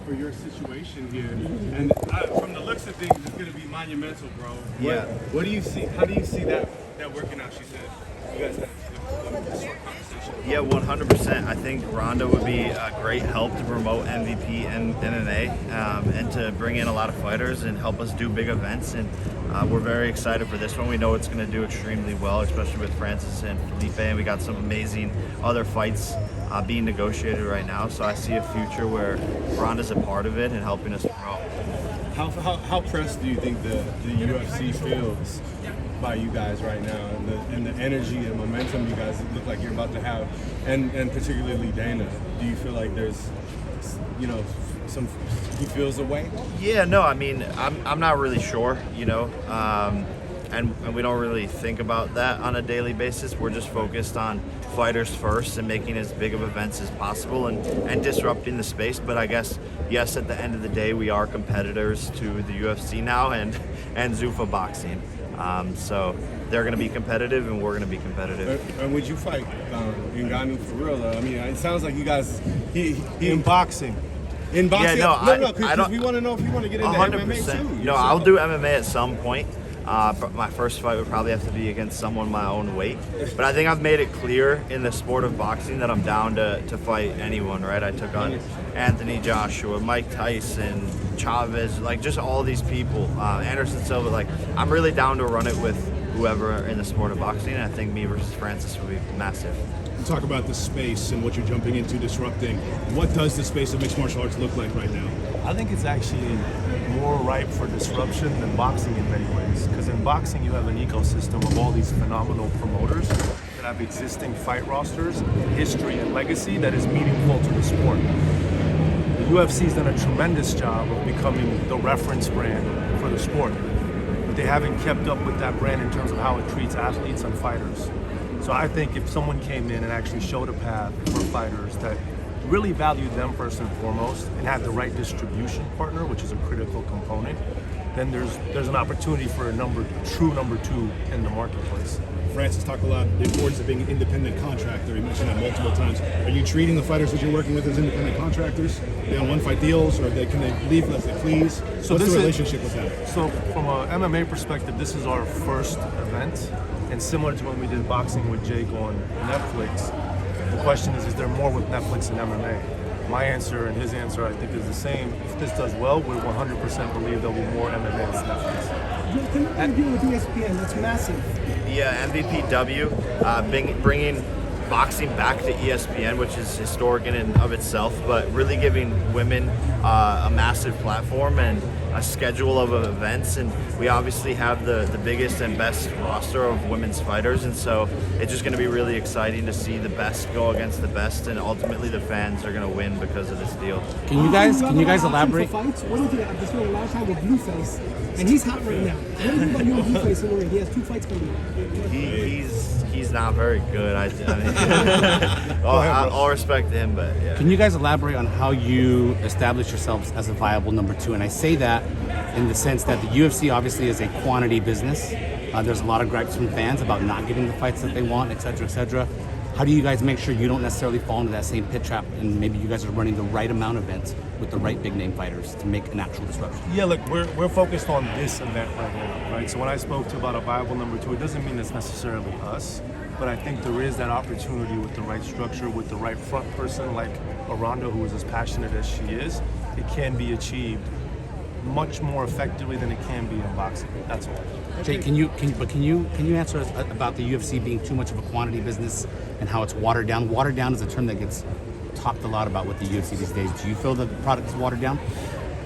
for your situation here, and from the looks of things, it's going to be monumental, bro. What do you see? How do you see that working out? She said you guys had a short conversation. Yeah, 100%. I think Ronda would be a great help to promote MVP and MMA, and to bring in a lot of fighters and help us do big events. And we're very excited for this one. We know it's going to do extremely well, especially with Francis and Felipe. And we got some amazing other fights being negotiated right now. So I see a future where Ronda's a part of it and helping us promote. How pressed do you think the UFC feels by you guys right now, and the energy and momentum you guys look like you're about to have, and particularly Dana? Do you feel like there's, he feels a way? Yeah, no, I mean, I'm not really sure, and we don't really think about that on a daily basis. We're just focused on fighters first and making as big of events as possible and disrupting the space. But I guess, yes, at the end of the day, we are competitors to the UFC now and Zuffa Boxing. So they're going to be competitive and we're going to be competitive. And would you fight Ngannou for real, though? I mean, it sounds like you guys... In boxing. In boxing? Yeah, no, because we want to know if you want to get into 100%. MMA too. No, I'll do MMA at some point. My first fight would probably have to be against someone my own weight. But I think I've made it clear in the sport of boxing that I'm down to fight anyone, right? I took on Anthony Joshua, Mike Tyson, Chavez, like just all these people, Anderson Silva. Like, I'm really down to run it with whoever in the sport of boxing. And I think me versus Francis would be massive. Talk about the space and what you're jumping into, disrupting. What does the space of mixed martial arts look like right now? I think it's actually more ripe for disruption than boxing in many ways. Because in boxing, you have an ecosystem of all these phenomenal promoters that have existing fight rosters, history, and legacy that is meaningful to the sport. The UFC's done a tremendous job of becoming the reference brand for the sport, but they haven't kept up with that brand in terms of how it treats athletes and fighters. So I think if someone came in and actually showed a path for fighters that really valued them first and foremost and had the right distribution partner, which is a critical component, then there's an opportunity for a true number two in the marketplace. Francis talked a lot about the importance of being an independent contractor. He mentioned that multiple times. Are you treating the fighters that you're working with as independent contractors? Are they on one-fight deals, or can they leave as they please? So what's the relationship with that? So from a MMA perspective, this is our first event, and similar to when we did boxing with Jake on Netflix, the question is there more with Netflix and MMA? My answer and his answer, I think, is the same. If this does well, we 100% believe there'll be more MMA than Netflix. Can you do with ESPN? That's massive. Yeah, MVPW, bringing boxing back to ESPN, which is historic in and of itself, but really giving women a massive platform and a schedule of events. And we obviously have the biggest and best roster of women's fighters, and so it's just going to be really exciting to see the best go against the best, and ultimately the fans are going to win because of this deal. Can you guys elaborate? Fights? What do you think? I just spent a lot of time with Blueface, and he's hot right now. What do you think about you and Blueface? He has 2 fights coming up. He's not very good. I mean, all respect to him, but yeah. Can you guys elaborate on how you establish yourselves as a viable number two? And I say that in the sense that the UFC obviously is a quantity business. There's a lot of gripes from fans about not getting the fights that they want, et cetera, et cetera. How do you guys make sure you don't necessarily fall into that same pit trap, and maybe you guys are running the right amount of events with the right big name fighters to make an actual disruption? Yeah, look, we're focused on this event right now, right? So when I spoke to about a viable number two, it doesn't mean it's necessarily us, but I think there is that opportunity with the right structure, with the right front person like Ronda, who is as passionate as she is. It can be achieved much more effectively than it can be in boxing. That's all. Jay, can you answer us about the UFC being too much of a quantity business and how it's watered down? Watered down is a term that gets talked a lot about with the UFC these days. Do you feel that the product is watered down?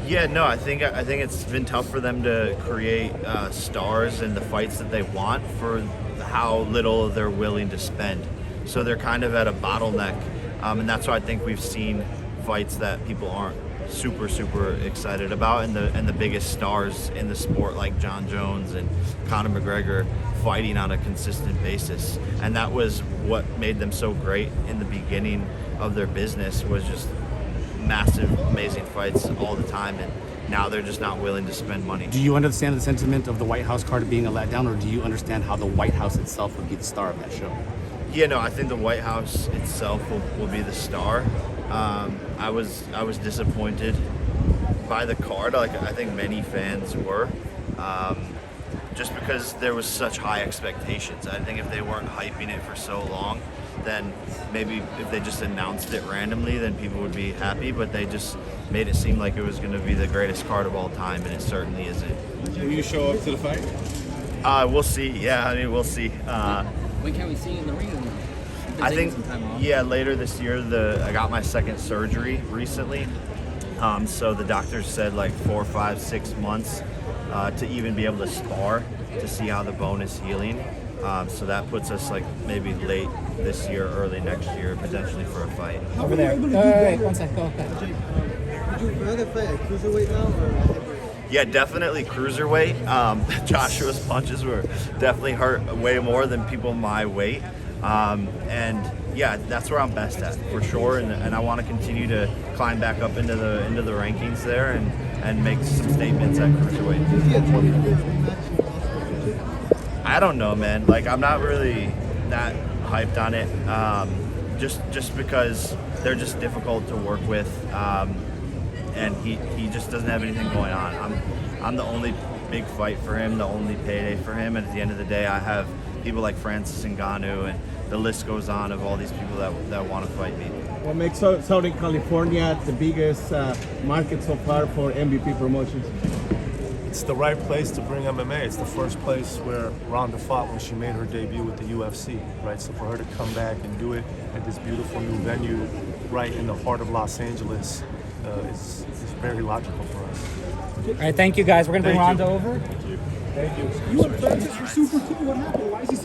Yeah, no, I think it's been tough for them to create stars and the fights that they want for how little they're willing to spend. So they're kind of at a bottleneck, and that's why I think we've seen fights that people aren't super excited about, and the biggest stars in the sport like John Jones and Conor McGregor fighting on a consistent basis. And that was what made them so great in the beginning of their business, was just massive, amazing fights all the time, and now they're just not willing to spend money. Do you understand the sentiment of the White House card being a letdown, or do you understand how the White House itself would be the star of that show? Yeah, no, I think the White House itself will be the star. I was disappointed by the card. Like I think many fans were, just because there was such high expectations. I think if they weren't hyping it for so long, then maybe if they just announced it randomly, then people would be happy. But they just made it seem like it was going to be the greatest card of all time, and it certainly isn't. Will you show up to the fight? We'll see. Yeah, I mean, we'll see. When can we see you in the ring? I think, yeah, later this year. I got my second surgery recently, so the doctors said like 4, 5, 6 months to even be able to spar to see how the bone is healing. So that puts us like maybe late this year, early next year, potentially for a fight. Over there. Wait, 1 sec. Go ahead. Would you rather fight at cruiserweight now or at heavyweight? Yeah, definitely cruiserweight. Joshua's punches were definitely hurt way more than people my weight. And yeah, that's where I'm best at for sure. And I want to continue to climb back up into the rankings there and make some statements at cruiserweight. Is he a 20-year rematch? I don't know, man. Like I'm not really that hyped on it. Just because they're just difficult to work with. And he just doesn't have anything going on. I'm the only big fight for him, the only payday for him, and at the end of the day, I have people like Francis Ngannou, and the list goes on of all these people that want to fight me. What makes Southern California the biggest market so far for MVP promotions? It's the right place to bring MMA. It's the first place where Ronda fought when she made her debut with the UFC, right? So for her to come back and do it at this beautiful new venue right in the heart of Los Angeles is very logical for us. All right, thank you guys. We're gonna bring Thank you. Ronda over. Thank you. You and Francis were super cool. What happened? Why is he